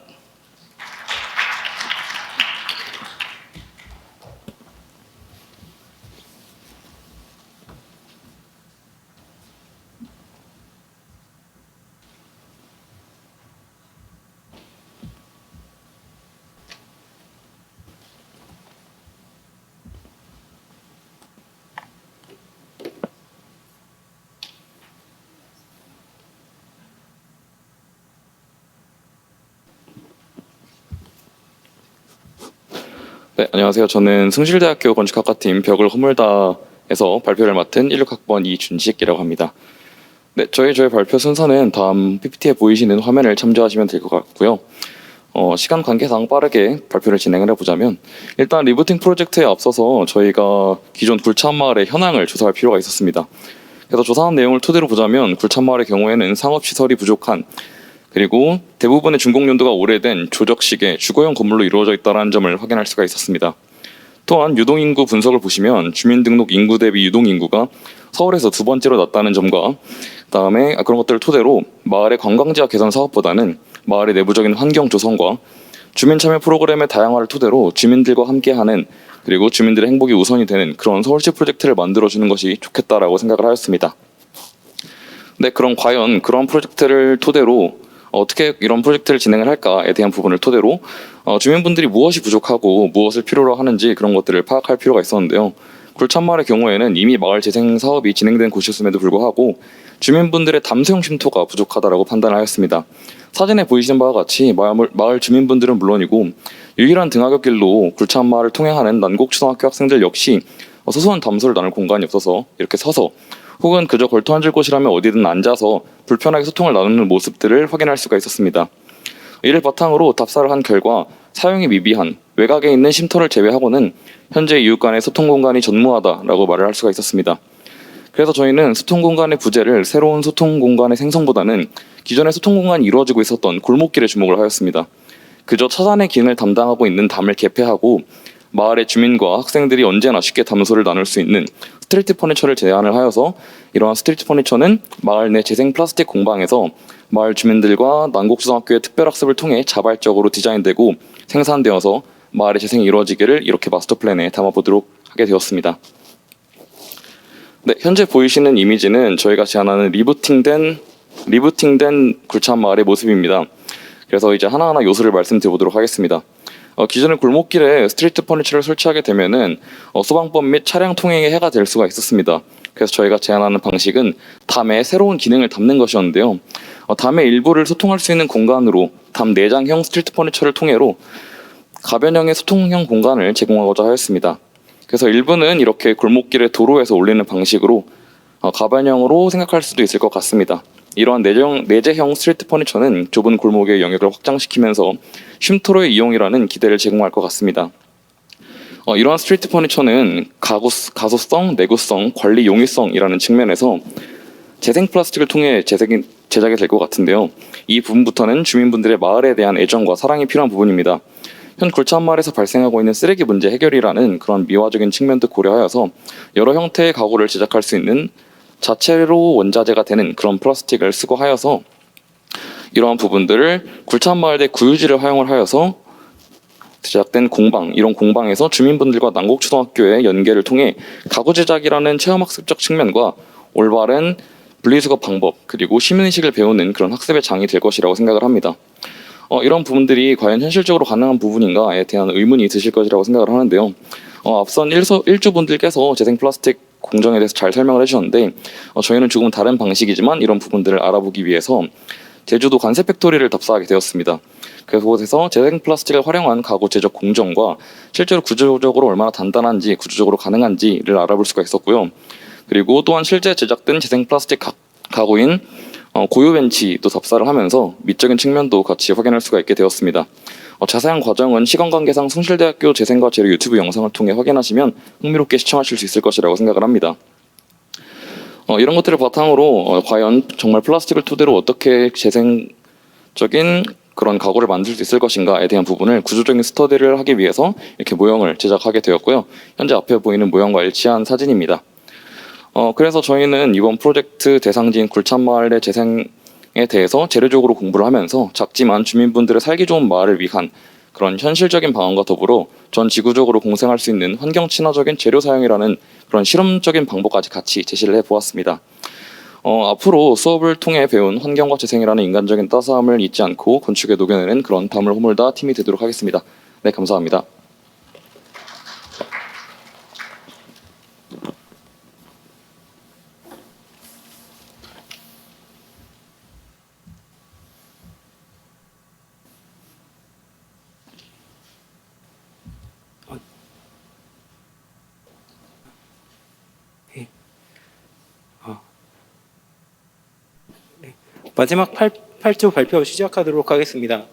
네, 안녕하세요. 저는 숭실대학교 건축학과팀 벽을 허물다에서 발표를 맡은 16학번 이준식이라고 합니다. 네, 저희 발표 순서는 다음 PPT에 보이시는 화면을 참조하시면 될 것 같고요. 시간 관계상 빠르게 발표를 진행을 해보자면, 일단 리부팅 프로젝트에 앞서서 저희가 기존 굴참마을의 현황을 조사할 필요가 있었습니다. 그래서 조사한 내용을 토대로 보자면, 굴참마을의 경우에는 상업시설이 부족한, 그리고 대부분의 준공연도가 오래된 조적식의 주거용 건물로 이루어져 있다는 점을 확인할 수가 있었습니다. 또한 유동인구 분석을 보시면 주민등록 인구 대비 유동인구가 서울에서 두 번째로 낮다는 점과, 그다음에 그런 것들을 토대로 마을의 관광지화 개선 사업보다는 마을의 내부적인 환경 조성과 주민 참여 프로그램의 다양화를 토대로 주민들과 함께하는, 그리고 주민들의 행복이 우선이 되는 그런 서울시 프로젝트를 만들어주는 것이 좋겠다라고 생각을 하였습니다. 네, 그럼 과연 그런 프로젝트를 토대로 어떻게 이런 프로젝트를 진행을 할까에 대한 부분을 토대로 주민분들이 무엇이 부족하고 무엇을 필요로 하는지 그런 것들을 파악할 필요가 있었는데요. 굴참마을의 경우에는 이미 마을 재생 사업이 진행된 곳이었음에도 불구하고 주민분들의 담소형 쉼터가 부족하다라고 판단하였습니다. 사진에 보이시는 바와 같이 마을 주민분들은 물론이고 유일한 등하굣길로 굴참마을을 통행하는 난곡초등학교 학생들 역시 소소한 담소를 나눌 공간이 없어서 이렇게 서서, 혹은 그저 걸터 앉을 곳이라면 어디든 앉아서 불편하게 소통을 나누는 모습들을 확인할 수가 있었습니다. 이를 바탕으로 답사를 한 결과 사용이 미비한 외곽에 있는 쉼터를 제외하고는 현재 이웃 간의 소통 공간이 전무하다라고 말을 할 수가 있었습니다. 그래서 저희는 소통 공간의 부재를 새로운 소통 공간의 생성보다는 기존의 소통 공간이 이루어지고 있었던 골목길에 주목을 하였습니다. 그저 차단의 기능을 담당하고 있는 담을 개폐하고 마을의 주민과 학생들이 언제나 쉽게 담소를 나눌 수 있는 스트리트 퍼니처를 제안을 하여서 이러한 스트리트 퍼니처는 마을 내 재생 플라스틱 공방에서 마을 주민들과 난곡초등학교의 특별학습을 통해 자발적으로 디자인되고 생산되어서 마을의 재생이 이루어지기를 이렇게 마스터 플랜에 담아보도록 하게 되었습니다. 네, 현재 보이시는 이미지는 저희가 제안하는 리부팅된 굴참 마을의 모습입니다. 그래서 이제 하나하나 요소를 말씀드려보도록 하겠습니다. 기존의 골목길에 스트리트 퍼니처를 설치하게 되면은 소방법 및 차량 통행에 해가 될 수가 있었습니다. 그래서 저희가 제안하는 방식은 담에 새로운 기능을 담는 것이었는데요. 담의 일부를 소통할 수 있는 공간으로 담 내장형 스트리트 퍼니처를 통해로 가변형의 소통형 공간을 제공하고자 하였습니다. 그래서 일부는 이렇게 골목길의 도로에서 올리는 방식으로 가변형으로 생각할 수도 있을 것 같습니다. 이러한 내재형 스트리트 퍼니처는 좁은 골목의 영역을 확장시키면서 쉼터로의 이용이라는 기대를 제공할 것 같습니다. 이러한 스트리트 퍼니처는 가소성, 내구성, 관리 용이성이라는 측면에서 재생 플라스틱을 통해 제작이 될 것 같은데요. 이 부분부터는 주민분들의 마을에 대한 애정과 사랑이 필요한 부분입니다. 현 굴참마을에서 발생하고 있는 쓰레기 문제 해결이라는 그런 미화적인 측면도 고려하여서 여러 형태의 가구를 제작할 수 있는 자체로 원자재가 되는 그런 플라스틱을 쓰고 하여서 이러한 부분들을 굴참마을 내 구유지를 활용을 하여서 제작된 공방, 이런 공방에서 주민분들과 난곡초등학교의 연계를 통해 가구 제작이라는 체험학습적 측면과 올바른 분리수거 방법 그리고 시민의식을 배우는 그런 학습의 장이 될 것이라고 생각을 합니다. 이런 부분들이 과연 현실적으로 가능한 부분인가에 대한 의문이 드실 것이라고 생각을 하는데요. 앞선 일주분들께서 재생 플라스틱 공정에 대해서 잘 설명을 해주셨는데 저희는 조금 다른 방식이지만 이런 부분들을 알아보기 위해서 제주도 관세 팩토리를 답사하게 되었습니다. 그곳에서 재생 플라스틱을 활용한 가구 제작 공정과 실제로 구조적으로 얼마나 단단한지 구조적으로 가능한지를 알아볼 수가 있었고요. 그리고 또한 실제 제작된 재생 플라스틱 가구인 고유 벤치도 답사를 하면서 미적인 측면도 같이 확인할 수가 있게 되었습니다. 자세한 과정은 시간 관계상 숭실대학교 재생과 재료 유튜브 영상을 통해 확인하시면 흥미롭게 시청하실 수 있을 것이라고 생각을 합니다. 이런 것들을 바탕으로 과연 정말 플라스틱을 토대로 어떻게 재생적인 그런 가구를 만들 수 있을 것인가에 대한 부분을 구조적인 스터디를 하기 위해서 이렇게 모형을 제작하게 되었고요. 현재 앞에 보이는 모형과 일치한 사진입니다. 그래서 저희는 이번 프로젝트 대상지인 굴참마을의 재생에 대해서 재료적으로 공부를 하면서 작지만 주민분들의 살기 좋은 마을을 위한 그런 현실적인 방안과 더불어 전 지구적으로 공생할 수 있는 환경 친화적인 재료 사용이라는 그런 실험적인 방법까지 같이 제시를 해보았습니다. 앞으로 수업을 통해 배운 환경과 재생이라는 인간적인 따스함을 잊지 않고 건축에 녹여내는 그런 담을 허물다 팀이 되도록 하겠습니다. 네, 감사합니다. 마지막 8조 발표 시작하도록 하겠습니다.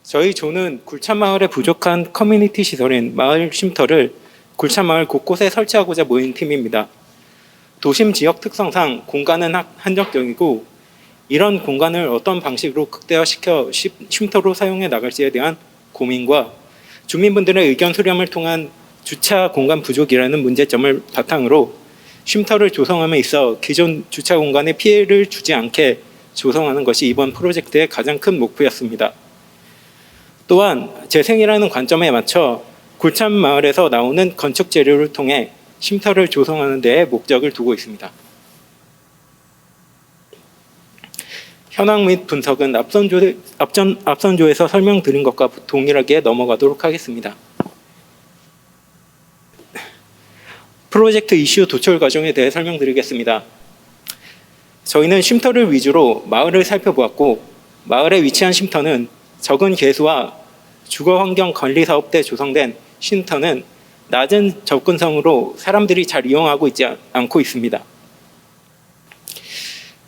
저희 조는 굴참마을에 부족한 커뮤니티 시설인 마을 쉼터를 굴참마을 곳곳에 설치하고자 모인 팀입니다. 도심 지역 특성상 공간은 한정적이고 이런 공간을 어떤 방식으로 극대화시켜 쉼터로 사용해 나갈지에 대한 고민과 주민분들의 의견 수렴을 통한 주차 공간 부족이라는 문제점을 바탕으로 쉼터를 조성함에 있어 기존 주차 공간에 피해를 주지 않게 조성하는 것이 이번 프로젝트의 가장 큰 목표였습니다. 또한 재생이라는 관점에 맞춰 굴참마을에서 나오는 건축 재료를 통해 쉼터를 조성하는 데에 목적을 두고 있습니다. 현황 및 분석은 앞선 조에서 설명드린 것과 동일하게 넘어가도록 하겠습니다. 프로젝트 이슈 도출 과정에 대해 설명드리겠습니다. 저희는 쉼터를 위주로 마을을 살펴보았고 마을에 위치한 쉼터는 적은 개수와 주거환경 관리사업 때 조성된 쉼터는 낮은 접근성으로 사람들이 잘 이용하고 있지 않고 있습니다.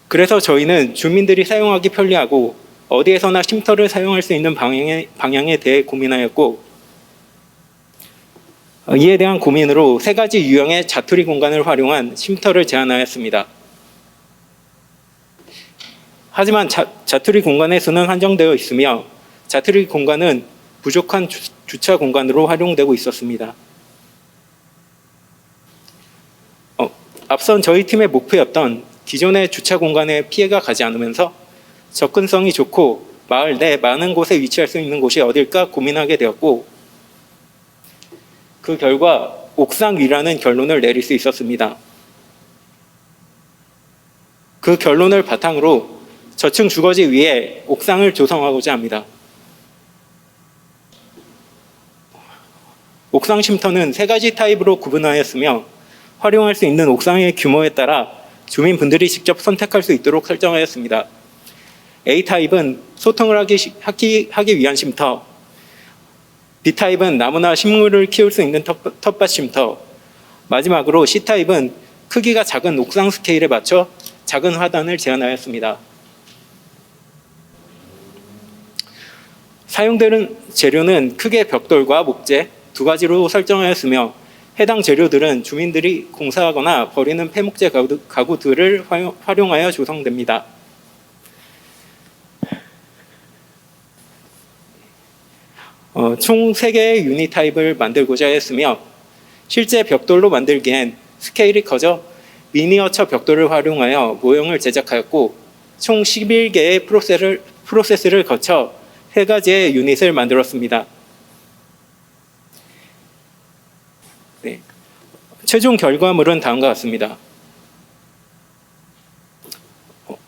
그래서 저희는 주민들이 사용하기 편리하고 어디에서나 쉼터를 사용할 수 있는 방향에 대해 고민하였고 이에 대한 고민으로 3가지 유형의 자투리 공간을 활용한 쉼터를 제안하였습니다. 하지만 자투리 공간의 수는 한정되어 있으며 자투리 공간은 부족한 주차 공간으로 활용되고 있었습니다. 앞선 저희 팀의 목표였던 기존의 주차 공간에 피해가 가지 않으면서 접근성이 좋고 마을 내 많은 곳에 위치할 수 있는 곳이 어딜까 고민하게 되었고, 그 결과 옥상 위라는 결론을 내릴 수 있었습니다. 그 결론을 바탕으로 저층 주거지 위에 옥상을 조성하고자 합니다. 옥상 쉼터는 3가지 타입으로 구분하였으며 활용할 수 있는 옥상의 규모에 따라 주민분들이 직접 선택할 수 있도록 설정하였습니다. A타입은 소통을 하기 위한 쉼터, B타입은 나무나 식물을 키울 수 있는 텃밭 쉼터, 마지막으로 C타입은 크기가 작은 옥상 스케일에 맞춰 작은 화단을 제안하였습니다. 사용되는 재료는 크게 벽돌과 목재 2가지로 설정하였으며 해당 재료들은 주민들이 공사하거나 버리는 폐목재 가구들을 활용하여 조성됩니다. 총 3개의 유닛 타입을 만들고자 했으며 실제 벽돌로 만들기엔 스케일이 커져 미니어처 벽돌을 활용하여 모형을 제작하였고 총 11개의 프로세스를 거쳐 3가지의 유닛을 만들었습니다. 네. 최종 결과물은 다음과 같습니다.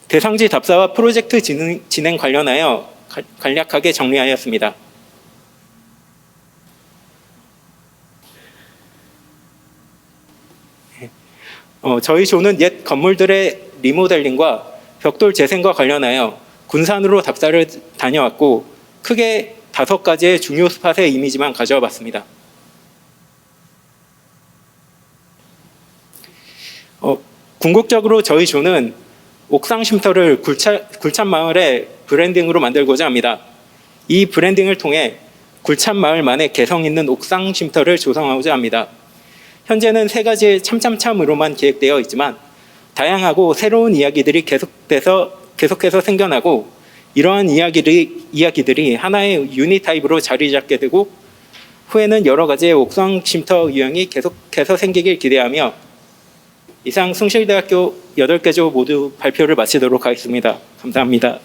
대상지 답사와 프로젝트 진행 관련하여 간략하게 정리하였습니다. 저희 조는 옛 건물들의 리모델링과 벽돌 재생과 관련하여 군산으로 답사를 다녀왔고 크게 5가지의 중요 스팟의 이미지만 가져와 봤습니다. 궁극적으로 저희 조는 옥상 쉼터를 굴참마을의 브랜딩으로 만들고자 합니다. 이 브랜딩을 통해 굴참마을만의 개성 있는 옥상 쉼터를 조성하고자 합니다. 현재는 3가지의 참참참으로만 계획되어 있지만 다양하고 새로운 이야기들이 계속해서 생겨나고 이러한 이야기들이 하나의 유닛 타입으로 자리 잡게 되고 후에는 여러 가지의 옥상 쉼터 유형이 계속해서 생기길 기대하며 이상 숭실대학교 8개 조 모두 발표를 마치도록 하겠습니다. 감사합니다.